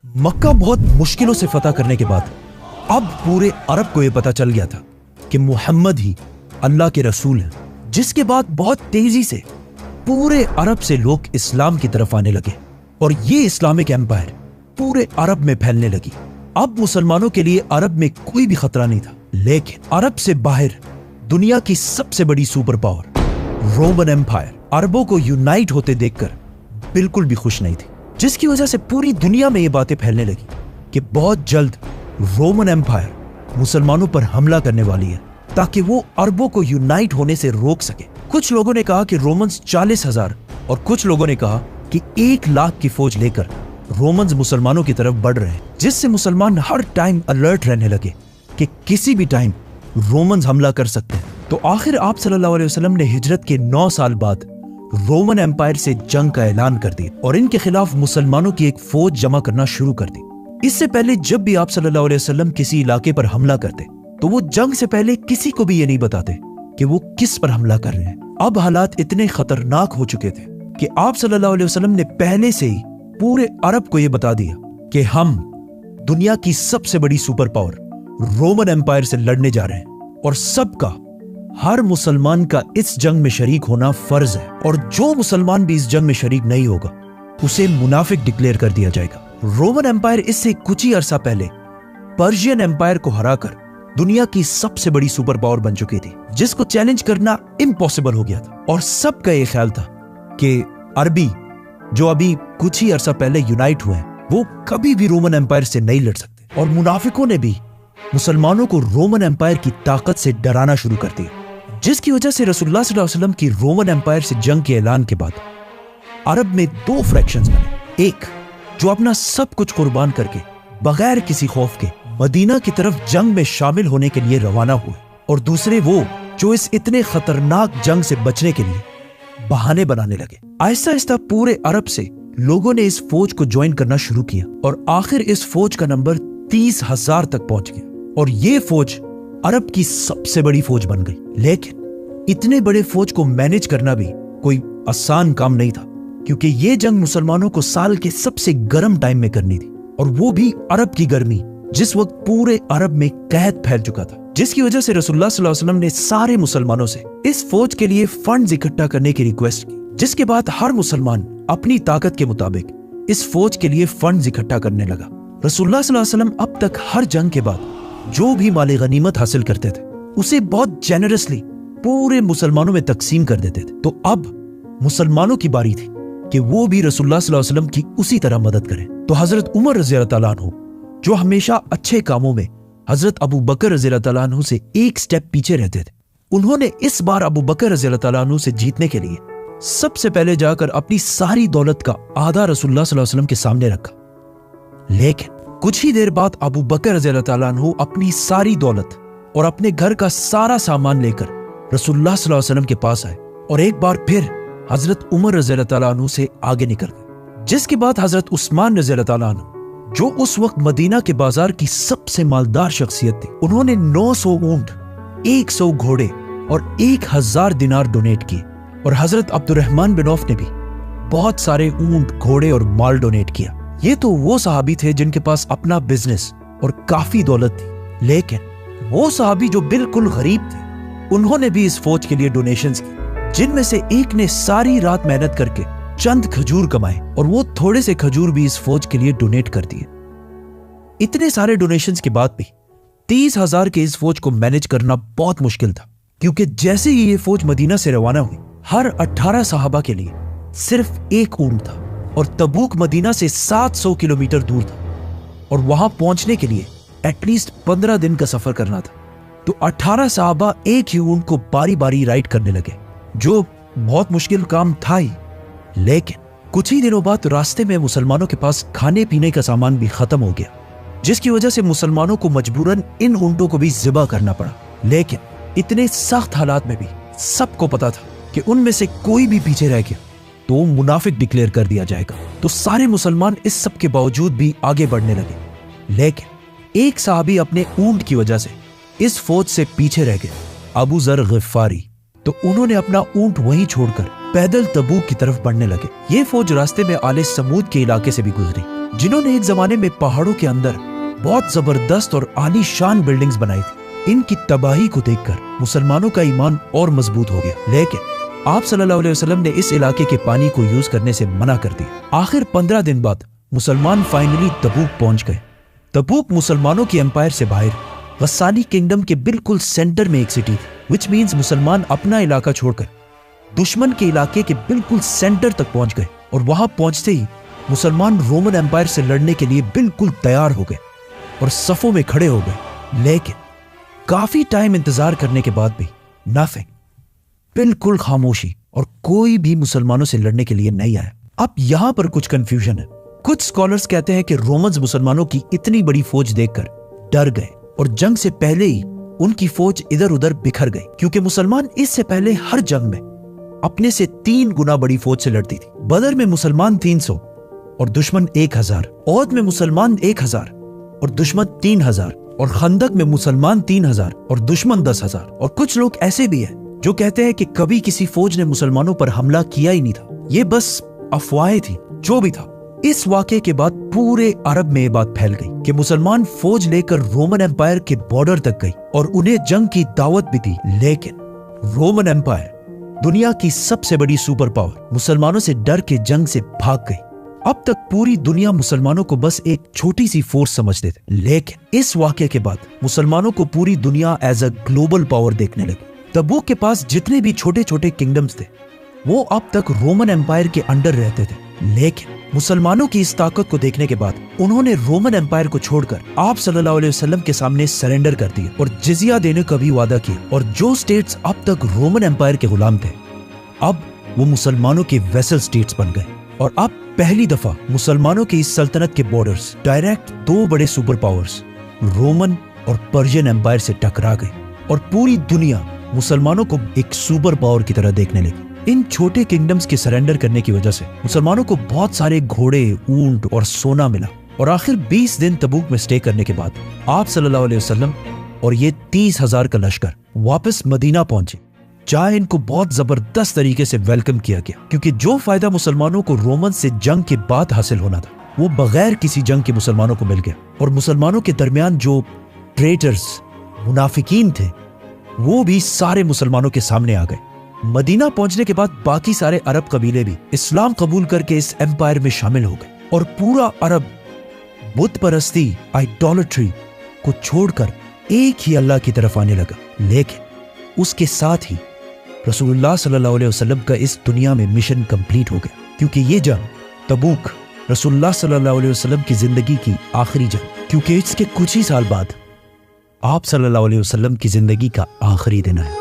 मक्का बहुत मुश्किलों से फतह करने के बाद अब पूरे अरब को यह पता चल गया था कि मुहम्मद ही अल्लाह के रसूल हैं, जिसके बाद बहुत तेजी से पूरे अरब से लोग इस्लाम की तरफ आने लगे और ये इस्लामिक एम्पायर पूरे अरब में फैलने लगी। अब मुसलमानों के लिए अरब में कोई भी खतरा नहीं था, लेकिन अरब से बाहर दुनिया की सबसे बड़ी सुपर पावर रोमन एम्पायर अरबों को यूनाइट होते देखकर बिल्कुल भी खुश नहीं थी, जिसकी वजह से पूरी दुनिया में ये बातें फैलने लगी कि बहुत जल्द रोमन एम्पायर मुसलमानों पर हमला करने वाली है ताकि वो अरबों को यूनाइट होने से रोक सके। कुछ लोगों ने कहा कि रोमन्स 40,000 और कुछ लोगों ने कहा कि 1 लाख की फौज लेकर रोमन्स मुसलमानों की तरफ बढ़ रहे हैं, जिससे मुसलमान हर टाइम अलर्ट रहने लगे कि किसी भी टाइम रोमन्स हमला कर सकते हैं। तो आखिर आप सल्लल्लाहु अलैहि वसल्लम ने हिजरत के 9 साल बाद रोमन एम्पायर से जंग का ऐलान कर दिया और इनके खिलाफ मुसलमानों की एक फौज जमा करना शुरू कर दी। इससे पहले जब भी आप सल्लल्लाहु अलैहि वसल्लम किसी इलाके पर हमला करते तो वो जंग से पहले किसी को भी ये नहीं बताते कि वो किस पर हमला कर रहे हैं। अब हालात इतने खतरनाक हो चुके थे कि आप सल्लल्लाहु अलैहि वसल्लम ने पहले से ही पूरे अरब को ये बता दिया कि हम दुनिया की सबसे बड़ी सुपर पावर रोमन एम्पायर से लड़ने जा रहे हैं और सबका हर मुसलमान का इस जंग में शरीक होना फर्ज है और जो मुसलमान भी इस जंग में शरीक नहीं होगा उसे मुनाफिक डिक्लेयर कर दिया जाएगा। रोमन एम्पायर इससे कुछ ही अरसा पहले पर्शियन एम्पायर को हराकर दुनिया की सबसे बड़ी सुपर पावर बन चुकी थी, जिसको चैलेंज करना इम्पॉसिबल हो गया था और सबका यह ख्याल था कि अरबी जो अभी कुछ ही अरसा पहले यूनाइट हुए हैं वो कभी भी रोमन एम्पायर से नहीं लड़ सकते। और मुनाफिकों ने भी मुसलमानों को रोमन एम्पायर की ताकत से डराना शुरू कर दिया, जिसकी वजह से रसूलुल्लाह सल्लल्लाहु अलैहि वसल्लम की रोमन एम्पायर से जंग के ऐलान के बाद अरब में 2 फ्रैक्शंस बने। एक जो अपना सब कुछ कुर्बान करके बगैर किसी खौफ के मदीना की तरफ जंग में शामिल होने के लिए रवाना हुए और दूसरे वो जो इस इतने खतरनाक जंग से बचने के लिए बहाने बनाने लगे। आहिस्ता आहिस्ता पूरे अरब से लोगों ने इस फौज को ज्वाइन करना शुरू किया और आखिर इस फौज का नंबर 30,000 तक पहुंच गया और ये फौज अरब की सबसे बड़ी फौज बन गई। लेकिन इतने बड़े फौज को मैनेज करना भी कोई आसान काम नहीं था, क्योंकि ये जंग मुसलमानों को साल के सबसे गर्म टाइम में करनी थी और वो भी अरब की गर्मी जिस वक्त पूरे अरब में कहत फैल चुका था, जिसकी वजह से रसूलुल्लाह सल्लल्लाहु अलैहि वसल्लम ने सारे मुसलमानों से इस फौज के लिए फंड्स इकट्ठा करने की रिक्वेस्ट की, जिसके बाद हर मुसलमान अपनी ताकत के मुताबिक इस फौज के लिए फंड्स इकट्ठा करने लगा। रसूलुल्लाह सल्लल्लाहु अलैहि वसल्लम अब तक हर जंग के बाद जो भी माले गनीमत हासिल करते थे उसे बहुत जेनरसली पूरे मुसलमानों में तकसीम कर देते थे। तो अब मुसलमानों की बारी थी कि वो भी रसूलुल्लाह सल्लल्लाहु अलैहि वसल्लम की उसी तरह मदद करें। तो हजरत उमर रज़ी अल्लाह तआला अन्हु जो हमेशा अच्छे कामों में हजरत अबू बकर रज़ी अल्लाह तआला अन्हु से एक स्टेप पीछे रहते थे, उन्होंने इस बार अबू बकर रज़ी अल्लाह तआला अन्हु से जीतने के लिए सबसे पहले जाकर अपनी सारी दौलत का आधा रसूलुल्लाह सल्लल्लाहु अलैहि वसल्लम के सामने रखा। लेकिन कुछ ही देर बाद अबू बकर रज़ी अल्लाह तआला अन्हु अपनी सारी दौलत और अपने घर का सारा सामान लेकर रसूलुल्लाह सल्लल्लाहु अलैहि वसल्लम के पास आए और एक बार फिर हजरत उमर रज़ी अल्लाह तआला अन्हु से आगे निकल गए, जिसके बाद हजरत उस्मान रज़ी अल्लाह तआला अन्हु जो उस वक्त मदीना के बाजार की सबसे मालदार शख्सियत थी, उन्होंने 900 ऊंट, 100 घोड़े और 1000 दिनार डोनेट किए और हजरत अब्दुर्रहमान बिन औफ ने भी बहुत सारे ऊंट, घोड़े और माल डोनेट किया। ये तो वो सहाबी थे जिनके पास अपना बिजनेस और काफी दौलत थी, लेकिन वो सहाबी जो बिल्कुल गरीब थे उन्होंने भी इस फौज के लिए डोनेशंस की, जिनमें से एक ने सारी रात मेहनत करके चंद खजूर कमाए और वो थोड़े से खजूर भी इस फौज के लिए डोनेट कर दिए। इतने सारे डोनेशंस के बाद भी 30,000 के इस फौज को मैनेज करना बहुत मुश्किल था, क्योंकि जैसे ही ये फौज मदीना से रवाना हुई हर 18 सहाबा के लिए सिर्फ एक ऊंट था और तबूक मदीना से 700 किलोमीटर दूर था और वहां पहुंचने के लिए एटलीस्ट 15 दिन का सफर करना था। तो 18 सहाबा एक ही ऊंट को बारी बारी राइड करने लगे, जो बहुत मुश्किल काम था ही। लेकिन कुछ ही दिनों बाद रास्ते में मुसलमानों के पास खाने पीने का सामान भी खत्म हो गया, जिसकी वजह से मुसलमानों को मजबूरन इन ऊंटों को भी ज़िबा करना पड़ा। लेकिन इतने सख्त हालात में भी सबको पता था कि उनमें से कोई भी पीछे रह गया तो मुनाफिक डिक्लेयर कर दिया जाएगा। तो सारे मुसलमान इस सब के बावजूद भी आगे बढ़ने लगे, लेकिन एक सहाबी अपने ऊंट की वजह से इस फौज से पीछे रह गए, अबू ज़र ग़िफ़ारी। तो उन्होंने अपना ऊंट वहीं छोड़कर पैदल तबूक की तरफ बढ़ने लगे। ये फौज रास्ते में आले समूद के इलाके से भी गुजरी जिन्होंने एक जमाने में पहाड़ों के अंदर बहुत जबरदस्त और आलीशान बिल्डिंग्स बनाई थी। इनकी तबाही को देखकर मुसलमानों का ईमान और मजबूत हो गया, लेकिन आप सल्लल्लाहु अलैहि वसल्लम ने इस इलाके के पानी को यूज करने से मना कर दिया। आखिर 15 दिन बाद मुसलमान फाइनली तबूक पहुंच गए। तबूक मुसलमानों की एम्पायर से बाहर गस्सानी किंगडम के बिल्कुल सेंटर में एक सिटी, विच मीन्स मुसलमान अपना इलाका छोड़कर दुश्मन के इलाके के बिल्कुल सेंटर तक पहुंच गए। और वहां पहुंचते ही मुसलमान रोमन एम्पायर से लड़ने के लिए बिल्कुल तैयार हो गए और सफों में खड़े हो गए। लेकिन काफी टाइम इंतजार करने के बाद भी नथिंग, बिल्कुल खामोशी, और कोई भी मुसलमानों से लड़ने के लिए नहीं आया। अब यहां पर कुछ कंफ्यूजन है। कुछ स्कॉलर्स कहते हैं कि रोमन्स मुसलमानों की इतनी बड़ी फौज देखकर डर गए और जंग से पहले ही उनकी फौज इधर उधर बिखर गई, क्योंकि मुसलमान इससे पहले हर जंग में अपने से 3 गुना बड़ी फौज से लड़ती थी। बदर में मुसलमान 300 और दुश्मन 1000, ओहद में मुसलमान 1000 और दुश्मन 3000, और खंदक में मुसलमान 3000 और दुश्मन 10,000। और कुछ लोग ऐसे भी हैं जो कहते हैं कि कभी किसी फौज ने मुसलमानों पर हमला किया ही नहीं था, ये बस अफवाहें थी। जो भी था, इस वाक़े के बाद पूरे अरब में ये बात फैल गई कि मुसलमान फौज लेकर रोमन एम्पायर के बॉर्डर तक गई और उन्हें जंग की दावत भी दी। लेकिन रोमन एम्पायर, दुनिया की सबसे बड़ी सुपर पावर, मुसलमानों से डर के जंग से भाग गई। अब तक पूरी दुनिया मुसलमानों को बस एक छोटी सी फोर्स समझते थे, लेकिन इस वाक़े के बाद मुसलमानों को पूरी दुनिया एज अ ग्लोबल पावर देखने लगी। तबूक के पास जितने भी छोटे छोटे किंगडम्स थे वो अब तक रोमन एम्पायर के अंडर रहते थे, लेकिन मुसलमानों की इस ताकत को देखने के बाद उन्होंने रोमन एम्पायर को छोड़कर आप सल्लल्लाहु अलैहि वसल्लम के सामने सरेंडर कर दिया और जिजिया देने का भी वादा किया। और जो स्टेट्स अब तक रोमन एम्पायर के गुलाम थे, अब वो मुसलमानों के वेसल स्टेट्स बन गए। और अब पहली दफा मुसलमानों की इस सल्तनत के बॉर्डर्स डायरेक्ट 2 बड़े सुपर पावर्स रोमन और पर्शियन एम्पायर से टकरा गई और पूरी दुनिया मुसलमानों को एक सुपर पावर की तरह देखने लगी। इन छोटे किंगडम्स के सरेंडर करने की वजह से मुसलमानों को बहुत सारे घोड़े, ऊंट और सोना मिला। और आखिर 20 दिन तबूक में स्टे करने के बाद आप सल्लल्लाहु अलैहि वसल्लम और ये 30,000 का लश्कर वापस मदीना पहुंचे, जहां इनको बहुत जबरदस्त तरीके से वेलकम किया गया, क्योंकि जो फायदा मुसलमानों को रोमन से जंग के बाद हासिल होना था वो बगैर किसी जंग के मुसलमानों को मिल गया। और मुसलमानों के दरमियान जो ट्रेटर्स, मुनाफिकीन थे, वो भी सारे मुसलमानों के सामने आ गए। मदीना पहुंचने के बाद बाकी सारे अरब कबीले भी इस्लाम कबूल करके इस एम्पायर में शामिल हो गए और पूरा अरब बुत परस्ती, आइडोलेट्री को छोड़कर एक ही अल्लाह की तरफ आने लगा। लेकिन उसके साथ ही रसूलुल्लाह सल्लल्लाहु अलैहि वसल्लम का इस दुनिया में मिशन कंप्लीट हो गया, क्योंकि ये जंग तबूक रसूलुल्लाह सल्लल्लाहु अलैहि वसल्लम की जिंदगी की आखिरी जंग, क्योंकि इसके कुछ ही साल बाद आप सल्लल्लाहु अलैहि वसल्लम की जिंदगी का आखिरी दिन है।